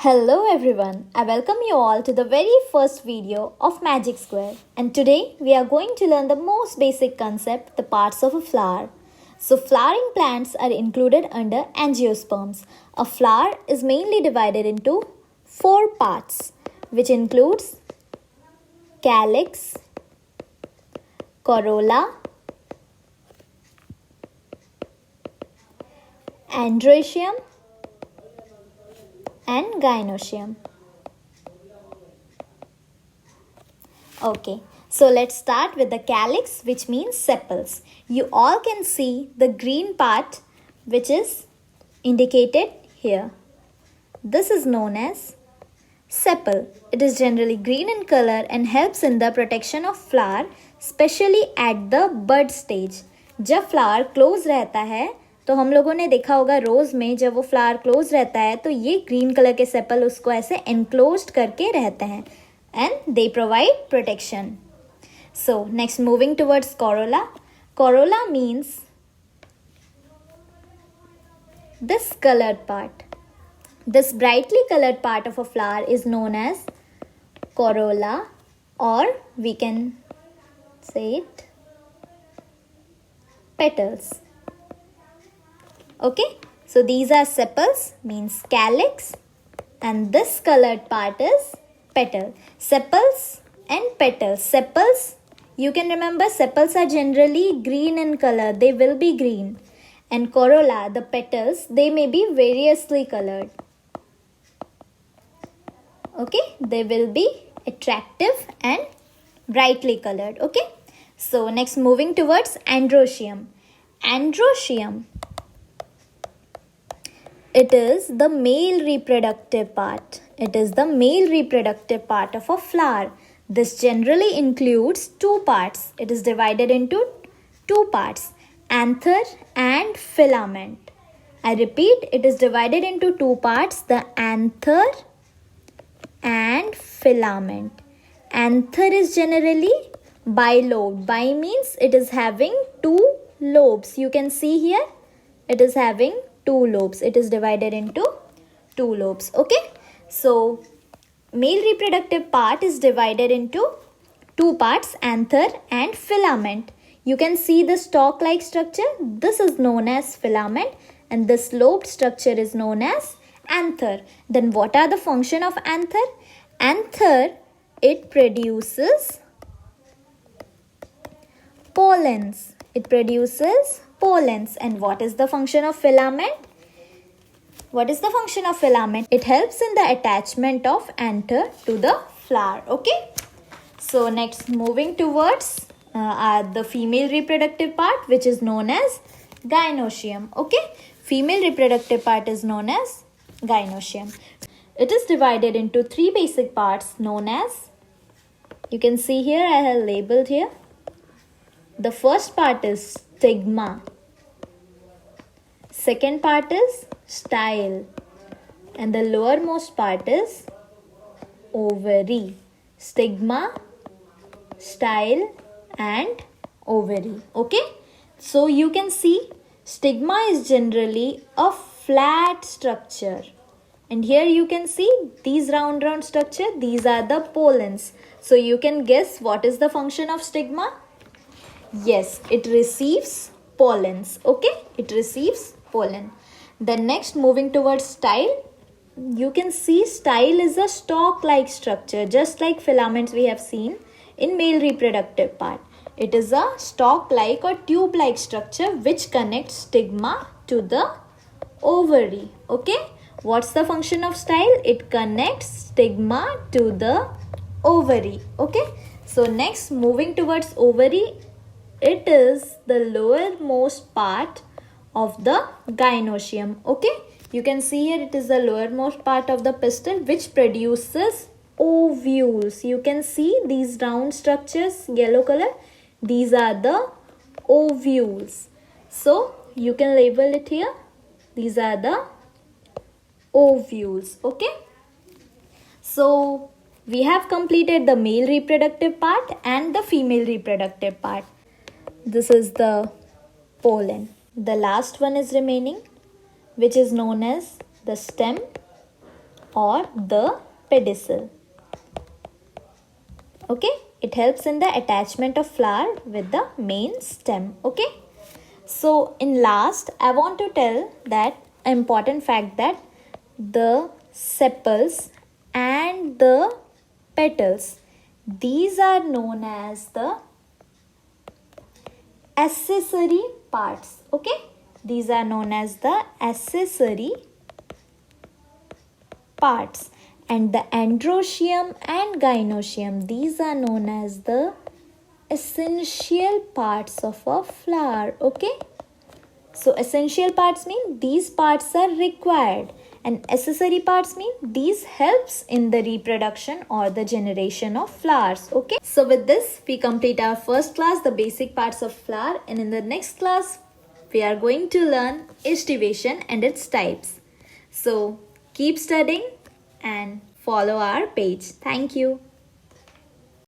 Hello everyone, I welcome you all to the very first video of Magic Square, and today we are going to learn the most basic concept, the parts of a flower. So flowering plants are included under angiosperms. A flower is mainly divided into four parts, which includes calyx, corolla, androecium, and gynoecium. Okay, so let's start with the calyx, which means sepals. You all can see the green part which is indicated here. This is known as sepal. It is generally green in color and helps in the protection of flower, especially at the bud stage. जब flower close रहता है तो हम लोगों ने देखा होगा रोज में जब वो फ्लावर क्लोज रहता है तो ये ग्रीन कलर के सेपल उसको ऐसे एनक्लोज्ड करके रहते हैं and they provide protection. So next moving towards Corolla. Corolla means this colored part. This brightly colored part of a flower is known as corolla, or we can say it petals. Okay, so these are sepals, means calyx, and this colored part is petal. Sepals and petals. Sepals, you can remember sepals are generally green in color, they will be green. And corolla, the petals, they may be variously colored. Okay, they will be attractive and brightly colored. Okay, so next moving towards androecium. Androecium, it is the male reproductive part. It is the male reproductive part of a flower. This generally includes two parts. It is divided into two parts, anther and filament. I repeat, it is divided into two parts, the anther and filament. Anther is generally bilobed. Bi means it is having two lobes. You can see here, it is having two lobes. It is divided into two lobes. Okay, so male reproductive part is divided into two parts, anther and filament. You can see the stalk like structure. This is known as filament and this lobed structure is known as anther. Then what are the function of anther? Anther, it produces pollens. It produces pollens. And what is the function of filament? What is the function of filament? It helps in the attachment of anther to the flower. Okay, so next moving towards the female reproductive part, which is known as gynoecium. Okay, female reproductive part is known as gynoecium. It is divided into three basic parts known as, you can see here I have labeled here. The first part is stigma. Second part is style. And the lowermost part is ovary. Stigma, style and ovary. Okay, so you can see stigma is generally a flat structure. And here you can see these round structure, these are the pollens. So you can guess what is the function of stigma? Yes, it receives pollens. Okay, it receives pollen. Then next moving towards style, you can see style is a stalk like structure, just like filaments we have seen in male reproductive part. It is a stalk like or tube like structure which connects stigma to the ovary. Okay, what's the function of style? It connects stigma to the ovary. Okay, so next moving towards ovary, it is the lowermost part of the gynoecium. Okay, you can see here it is the lowermost part of the pistil which produces ovules. You can see these round structures, yellow color, these are the ovules. So you can label it here, these are the ovules. Okay, so we have completed the male reproductive part and the female reproductive part. This is the pollen. The last one is remaining, which is known as the stem or the pedicel. Okay, it helps in the attachment of flower with the main stem. Okay, so in last I want to tell that important fact that the sepals and the petals, these are known as the accessory parts. Okay, these are known as the accessory parts, and the androecium and gynoecium, these are known as the essential parts of a flower. Okay, so essential parts mean these parts are required, and accessory parts mean these helps in the reproduction or the generation of flowers. Okay, so with this we complete our first class, the basic parts of flower, and in the next class we are going to learn estivation and its types. So keep studying and follow our page. Thank you.